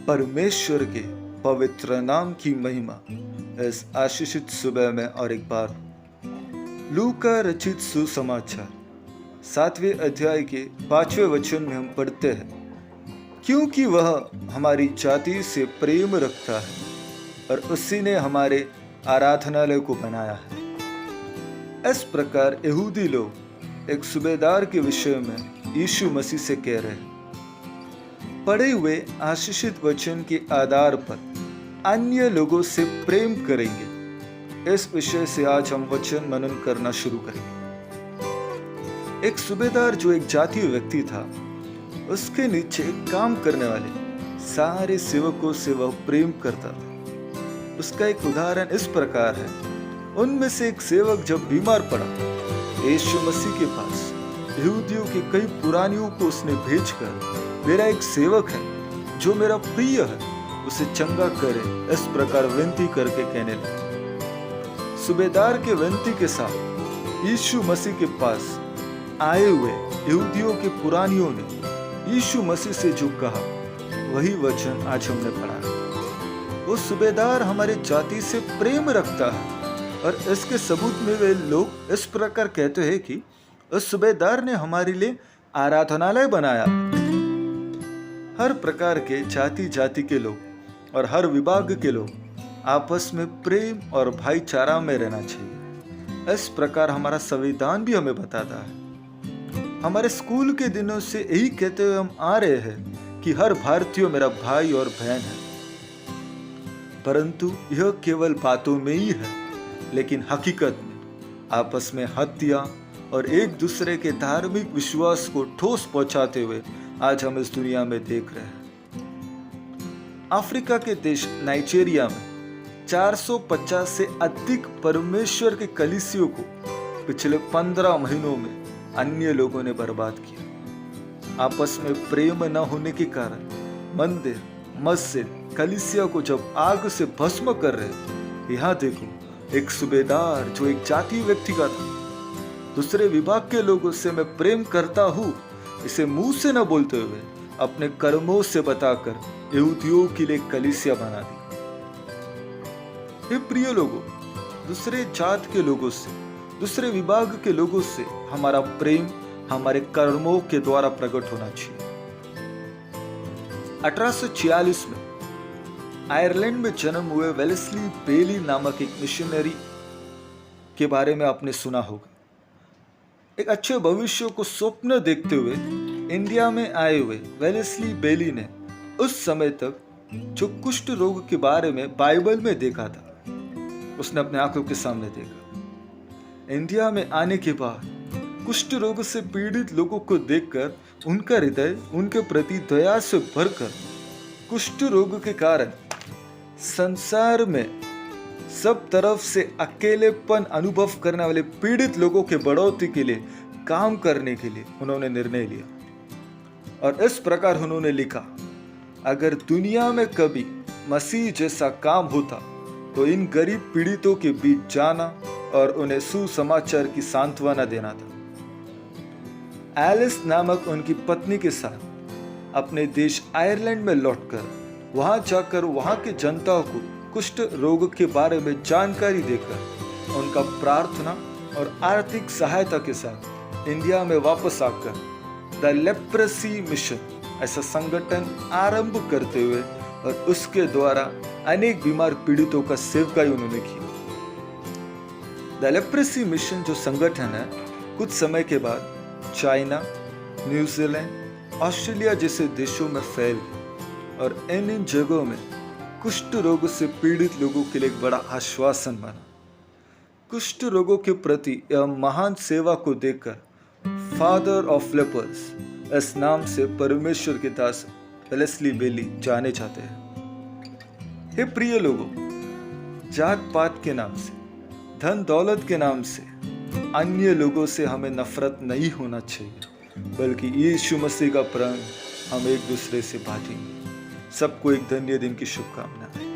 परमेश्वर के पवित्र नाम की महिमा इस आशीषित सुबह में और एक बार लूका रचित सुसमाचार 7वें अध्याय के 5वें वचन में हम पढ़ते हैं, क्योंकि वह हमारी जाति से प्रेम रखता है और उसी ने हमारे आराधनालय को बनाया है। इस प्रकार यहूदी लोग एक सूबेदार के विषय में यीशु मसीह से कह रहे हैं। पढ़े हुए आशीषित वचन के आधार पर अन्य लोगों से प्रेम करेंगे, इस विषय से आज हम वचन मनन करना शुरू करेंगे। एक सूबेदार जो एक जातीय व्यक्ति था, उसके नीचे काम करने वाले सारे सेवकों से वह प्रेम करता था। उसका एक उदाहरण इस प्रकार है, उनमें से एक सेवक जब बीमार पड़ा, यीशु मसीह के पास यहूदियों के कई पुरानियों को उसने भेजकर, मेरा एक सेवक है जो मेरा प्रिय है, उसे चंगा करे, इस प्रकार विनती करके कहने लगा। सूबेदार के विनती के साथ यीशु मसीह के पास आए हुए यहूदियों के पुरानियों ने यीशु मसीह से जो कहा, वही वचन आज हमने पढ़ा। वो सूबेदार हमारे जाति से प्रेम रखता है और इसके सबूत में वे लोग इस प्रकार कहते हैं कि उस सूबेदार ने हमारे लिए आराधनालय बनाया। हर प्रकार के जाति के लोग और हर विभाग के लोग आपस में प्रेम और भाईचारा में रहना चाहिए। इस प्रकार हमारा संविधान भी हमें बताता है। हमारे स्कूल के दिनों से यही कहते हुए हम आ रहे हैं कि हर भारतीय मेरा भाई और बहन है, परंतु यह केवल बातों में ही है, लेकिन हकीकत में आपस में हत्या और एक दूसरे के धार्मिक विश्वास को ठोस पहुंचाते हुए आज हम इस दुनिया में देख रहे हैं। अफ्रीका के देश नाइजीरिया में 450 से अधिक परमेश्वर के कलीसियों को पिछले 15 महीनों में अन्य लोगों ने बर्बाद किया। आपस में प्रेम न होने के कारण मंदिर, मस्जिद, कलीसिया को जब आग से भस्म कर रहे। यहाँ देखो, एक सूबेदार जो एक जातीय व्यक्ति का था, दूसरे विभाग के लोगों से मैं प्रेम करता हूँ, इसे मुंह से न बोलते हुए अपने कर्मों से बताकर यहूदियों के लिए कलीसिया बना दी। हे प्रिय लोगों, दूसरे जात के लोगों से, दूसरे विभाग के लोगों से हमारा प्रेम हमारे कर्मों के द्वारा प्रकट होना चाहिए। 1846 में आयरलैंड में जन्म हुए वेलेस्ली बेली नामक एक मिशनरी के बारे में आपने सुना होगा। एक अच्छे भविष्य को स्वप्न देखते हुए इंडिया में आए हुए वेलेस्ली बेली ने उस समय तक जो कुष्ठ रोग के बारे में बाइबल में देखा था, उसने अपने आंखों के सामने देखा। इंडिया में आने के बाद कुष्ठ रोग से पीड़ित लोगों को देखकर उनका हृदय उनके प्रति दया से भरकर कुष्ठ रोग के कारण संसार में सब तरफ से अकेलेपन अनुभव करने वाले पीड़ित लोगों के बढ़ोतरी के लिए काम करने के लिए उन्होंने निर्णय लिया। और इस प्रकार उन्होंने लिखा, अगर दुनिया में कभी मसीह जैसा काम होता तो इन गरीब पीड़ितों के बीच जाना और उन्हें सुसमाचार की सांत्वना देना था। एलिस नामक उनकी पत्नी के साथ अपने देश आयरलैंड में लौटकर वहां जाकर वहां के जनता को कुष्ठ रोग के बारे में जानकारी देकर उनका प्रार्थना और आर्थिक सहायता के साथ इंडिया में वापस आकर द लेप्रेसी मिशन ऐसा संगठन आरंभ करते हुए और उसके द्वारा अनेक बीमार पीड़ितों का सेवकाई उन्होंने किया। द लेप्रेसी मिशन जो संगठन है, कुछ समय के बाद चाइना, न्यूजीलैंड, ऑस्ट्रेलिया जैसे देशों में फैल गया और इन जगहों में कुष्ठ रोग से पीड़ित लोगों के लिए एक बड़ा आश्वासन बना। कुष्ठ रोगों के प्रति यह महान सेवा को देखकर फादर ऑफ लेपर्स इस नाम से परमेश्वर के दास वेलेस्ली बेली जाने जाते हैं। हे प्रिय लोगों, जात पात के नाम से, धन दौलत के नाम से अन्य लोगों से हमें नफरत नहीं होना चाहिए, बल्कि यीशु मसीह का प्रेम हम एक दूसरे से बांटेंगे। सबको एक धन्य दिन की शुभकामनाएं।